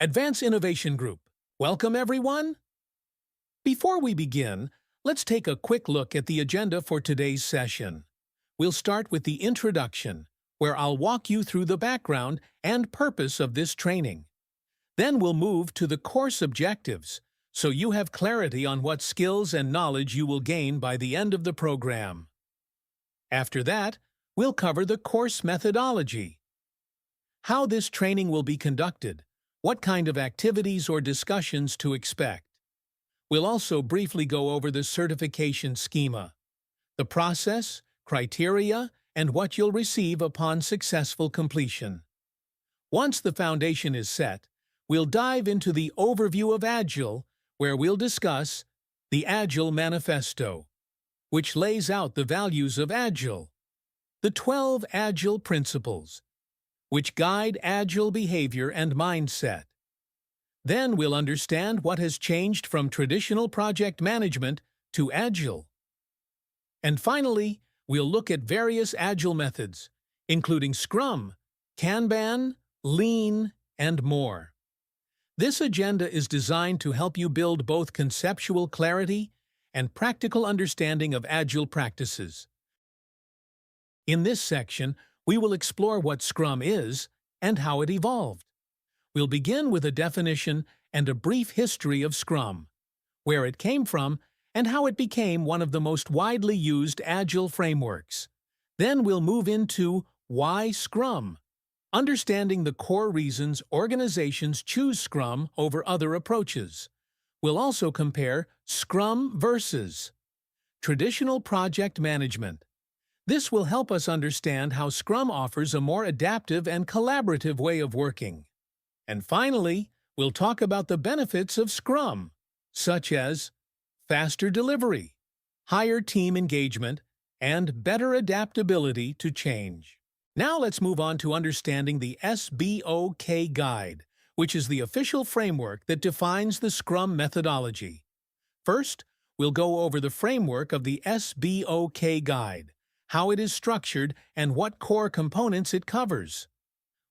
Advanced Innovation Group. Welcome, everyone! Before we begin, let's take a quick look at the agenda for today's session. We'll start with the introduction, where I'll walk you through the background and purpose of this training. Then we'll move to the course objectives, so you have clarity on what skills and knowledge you will gain by the end of the program. After that, we'll cover the course methodology, how this training will be conducted, what kind of activities or discussions to expect. We'll also briefly go over the certification schema, the process, criteria, and what you'll receive upon successful completion. Once the foundation is set, we'll dive into the overview of Agile, where we'll discuss the Agile Manifesto, which lays out the values of Agile, the 12 Agile principles, which guide Agile behavior and mindset. Then we'll understand what has changed from traditional project management to Agile. And finally, we'll look at various Agile methods, including Scrum, Kanban, Lean, and more. This agenda is designed to help you build both conceptual clarity and practical understanding of Agile practices. In this section, we will explore what Scrum is and how it evolved. We'll begin with a definition and a brief history of Scrum, where it came from, and how it became one of the most widely used Agile frameworks. Then we'll move into why Scrum, understanding the core reasons organizations choose Scrum over other approaches. We'll also compare Scrum versus traditional project management. This will help us understand how Scrum offers a more adaptive and collaborative way of working. And finally, we'll talk about the benefits of Scrum, such as faster delivery, higher team engagement, and better adaptability to change. Now let's move on to understanding the SBOK Guide, which is the official framework that defines the Scrum methodology. First, we'll go over the framework of the SBOK Guide, how it is structured, and what core components it covers.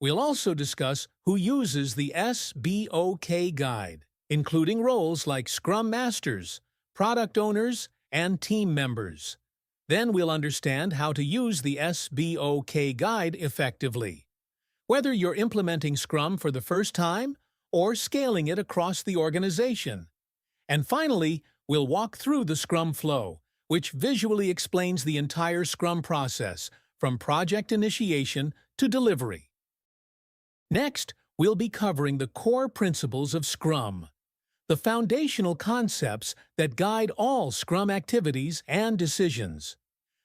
We'll also discuss who uses the SBOK Guide, including roles like Scrum Masters, Product Owners, and Team Members. Then we'll understand how to use the SBOK Guide effectively, whether you're implementing Scrum for the first time or scaling it across the organization. And finally, we'll walk through the Scrum flow, which visually explains the entire Scrum process, from project initiation to delivery. Next, we'll be covering the core principles of Scrum, the foundational concepts that guide all Scrum activities and decisions.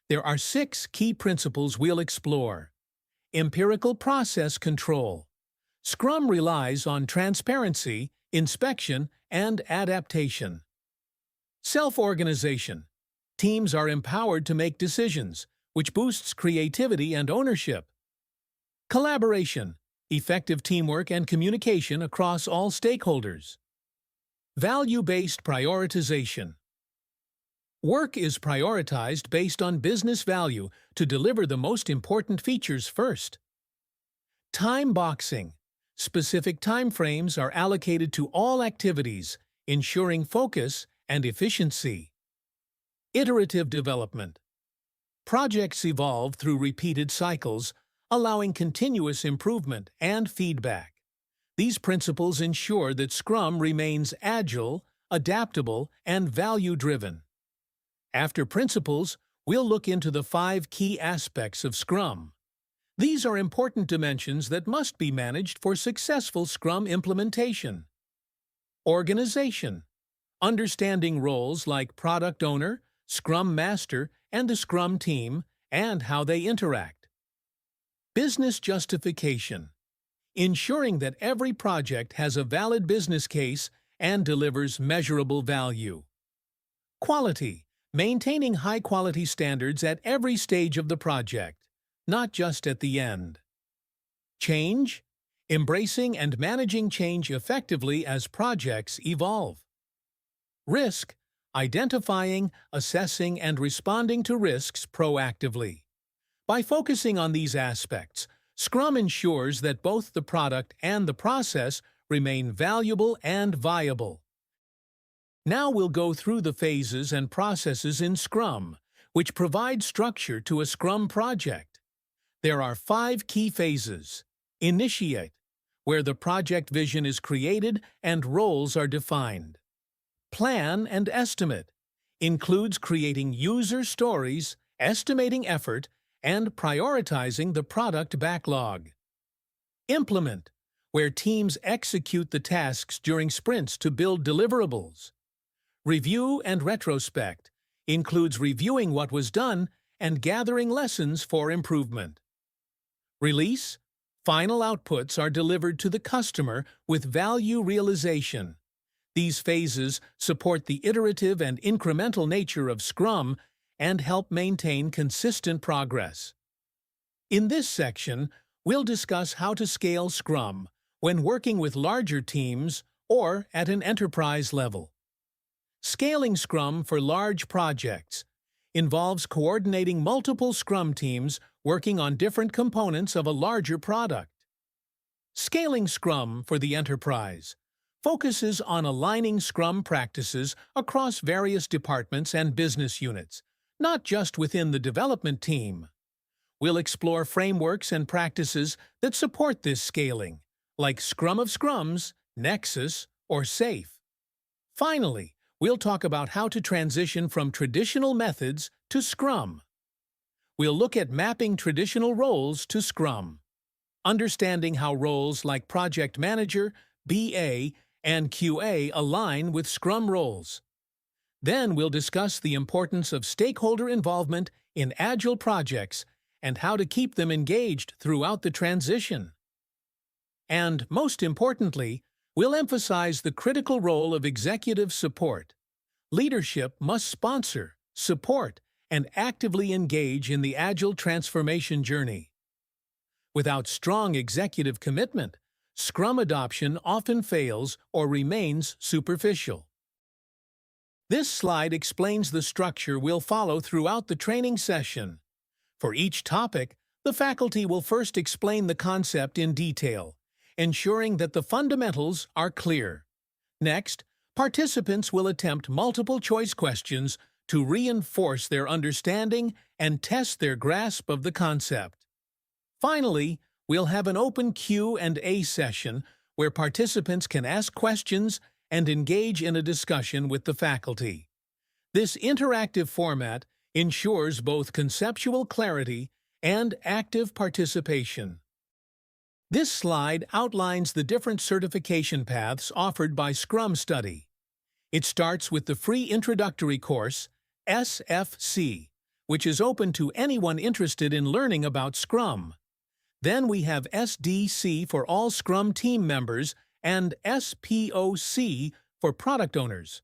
There are 6 key principles we'll explore. Empirical process control. Scrum relies on transparency, inspection, and adaptation. Self-organization. Teams are empowered to make decisions, which boosts creativity and ownership. Collaboration. Effective teamwork and communication across all stakeholders. Value-based prioritization. Work is prioritized based on business value to deliver the most important features first. Time boxing. Specific timeframes are allocated to all activities, ensuring focus and efficiency. Iterative development. Projects evolve through repeated cycles, allowing continuous improvement and feedback. These principles ensure that Scrum remains agile, adaptable, and value-driven. After principles, we'll look into the 5 key aspects of Scrum. These are important dimensions that must be managed for successful Scrum implementation. Organization. Understanding roles like Product Owner, Scrum Master, and the Scrum team, and how they interact. Business justification. Ensuring that every project has a valid business case and delivers measurable value. Quality. Maintaining high-quality standards at every stage of the project, not just at the end. Change. Embracing and managing change effectively as projects evolve. Risk. Identifying, assessing, and responding to risks proactively. By focusing on these aspects, Scrum ensures that both the product and the process remain valuable and viable. Now we'll go through the phases and processes in Scrum, which provide structure to a Scrum project. There are 5 key phases. Initiate, where the project vision is created and roles are defined. Plan and estimate includes creating user stories, estimating effort, and prioritizing the product backlog. Implement, where teams execute the tasks during sprints to build deliverables. Review and retrospect includes reviewing what was done and gathering lessons for improvement. Release, final outputs are delivered to the customer with value realization. These phases support the iterative and incremental nature of Scrum and help maintain consistent progress. In this section, we'll discuss how to scale Scrum when working with larger teams or at an enterprise level. Scaling Scrum for large projects involves coordinating multiple Scrum teams working on different components of a larger product. Scaling Scrum for the enterprise focuses on aligning Scrum practices across various departments and business units, not just within the development team. We'll explore frameworks and practices that support this scaling, like Scrum of Scrums, Nexus, or SAFe. Finally, we'll talk about how to transition from traditional methods to Scrum. We'll look at mapping traditional roles to Scrum, understanding how roles like Project Manager, BA, and QA align with Scrum roles. Then we'll discuss the importance of stakeholder involvement in Agile projects and how to keep them engaged throughout the transition. And, most importantly, we'll emphasize the critical role of executive support. Leadership must sponsor, support, and actively engage in the Agile transformation journey. Without strong executive commitment, Scrum adoption often fails or remains superficial. This slide explains the structure we'll follow throughout the training session. For each topic, the faculty will first explain the concept in detail, ensuring that the fundamentals are clear. Next, participants will attempt multiple-choice questions to reinforce their understanding and test their grasp of the concept. Finally, we'll have an open Q&A session where participants can ask questions and engage in a discussion with the faculty. This interactive format ensures both conceptual clarity and active participation. This slide outlines the different certification paths offered by Scrum Study. It starts with the free introductory course, SFC, which is open to anyone interested in learning about Scrum. Then we have SDC for all Scrum team members and SPOC for product owners.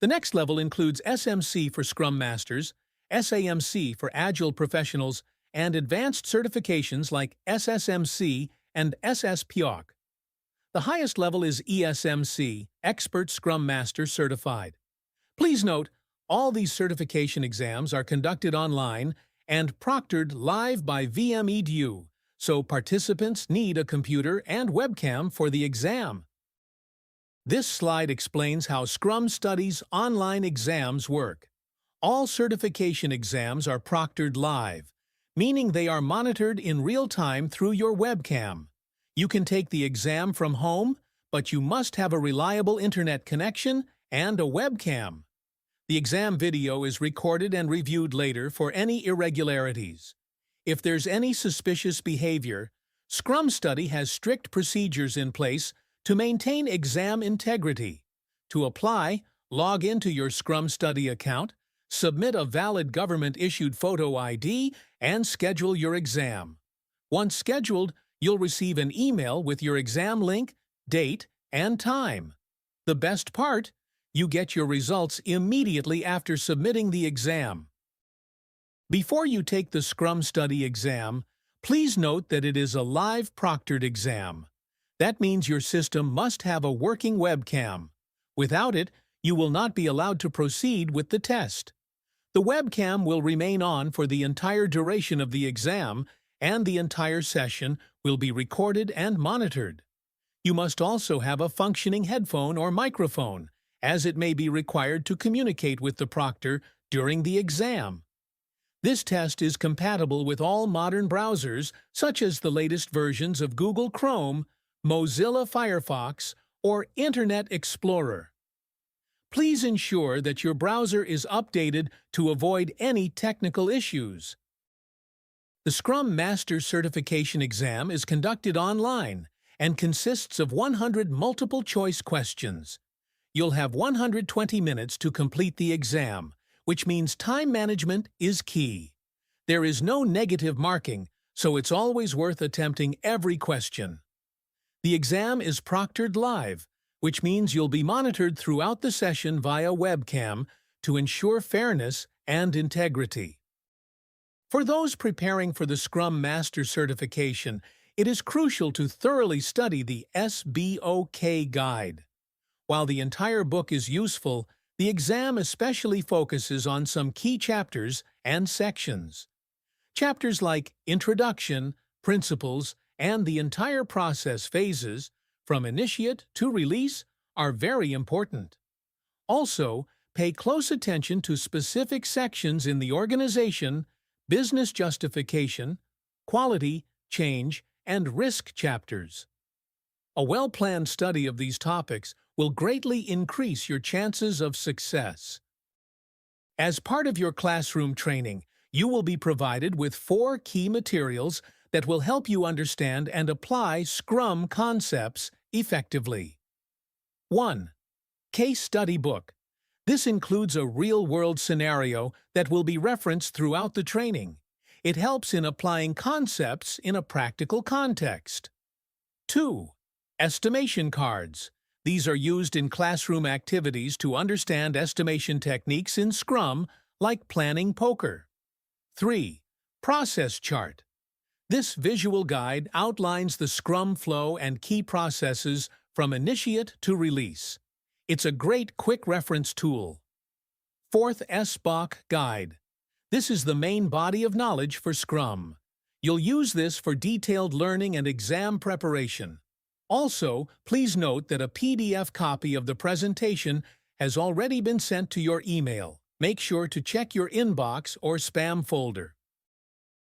The next level includes SMC for Scrum Masters, SAMC for Agile professionals, and advanced certifications like SSMC and SSPOC. The highest level is ESMC, Expert Scrum Master Certified. Please note, all these certification exams are conducted online and proctored live by VM-Edu, so participants need a computer and webcam for the exam. This slide explains how Scrum Study's online exams work. All certification exams are proctored live, meaning they are monitored in real time through your webcam. You can take the exam from home, but you must have a reliable internet connection and a webcam. The exam video is recorded and reviewed later for any irregularities. If there's any suspicious behavior, Scrum Study has strict procedures in place to maintain exam integrity. To apply, log into your Scrum Study account, submit a valid government-issued photo ID, and schedule your exam. Once scheduled, you'll receive an email with your exam link, date, and time. The best part? You get your results immediately after submitting the exam. Before you take the Scrum Study exam, please note that it is a live proctored exam. That means your system must have a working webcam. Without it, you will not be allowed to proceed with the test. The webcam will remain on for the entire duration of the exam, and the entire session will be recorded and monitored. You must also have a functioning headphone or microphone, as it may be required to communicate with the proctor during the exam. This test is compatible with all modern browsers, such as the latest versions of Google Chrome, Mozilla Firefox, or Internet Explorer. Please ensure that your browser is updated to avoid any technical issues. The Scrum Master Certification exam is conducted online and consists of 100 multiple-choice questions. You'll have 120 minutes to complete the exam, which means time management is key. There is no negative marking, so it's always worth attempting every question. The exam is proctored live, which means you'll be monitored throughout the session via webcam to ensure fairness and integrity. For those preparing for the Scrum Master Certification, it is crucial to thoroughly study the SBOK guide. While the entire book is useful, the exam especially focuses on some key chapters and sections. Chapters like Introduction, Principles, and the entire process phases, from initiate to release, are very important. Also, pay close attention to specific sections in the organization, business justification, quality, change, and risk chapters. A well-planned study of these topics will greatly increase your chances of success. As part of your classroom training, you will be provided with 4 key materials that will help you understand and apply Scrum concepts effectively. 1. Case Study Book. This includes a real-world scenario that will be referenced throughout the training. It helps in applying concepts in a practical context. 2. Estimation cards. These are used in classroom activities to understand estimation techniques in Scrum, like planning poker. 3. Process Chart. This visual guide outlines the Scrum flow and key processes from initiate to release. It's a great quick reference tool. 4th SBOK Guide. This is the main body of knowledge for Scrum. You'll use this for detailed learning and exam preparation. Also, please note that a PDF copy of the presentation has already been sent to your email. Make sure to check your inbox or spam folder.